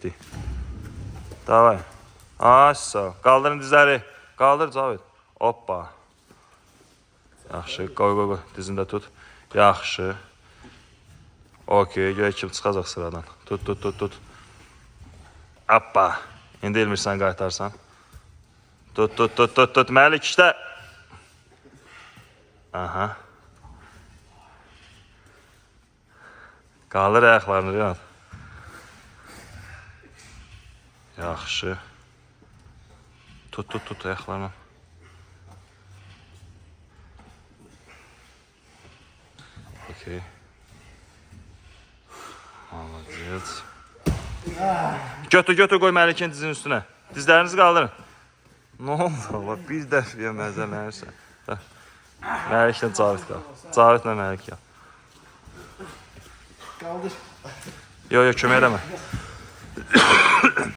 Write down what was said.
getdik. Davay. Sağ. Qaldırın dizləri. Qaldır Cavid. Hoppa. Yaxşı. Qoy. Dizində tut. Yaxşı. Okey. Göy kim çıxacaq sıradan. Tut. Hoppa. İndi ilmirsən qaytarsan. Tut. Məlik işlə. Aha. Qaldır ayaqlarını Rinat. Yaxşı. Tut ayaqlarını. Okey. Молодец. Götür qoy Məlikin dizinin üstünə. Dizlərinizi qaldırın. Nə oldu? Bir dəfəyə məzələnirsən. Məliklə Cavid qal. Cavidlə Məlik qal. Qaldır. Yo, kömək eləmə.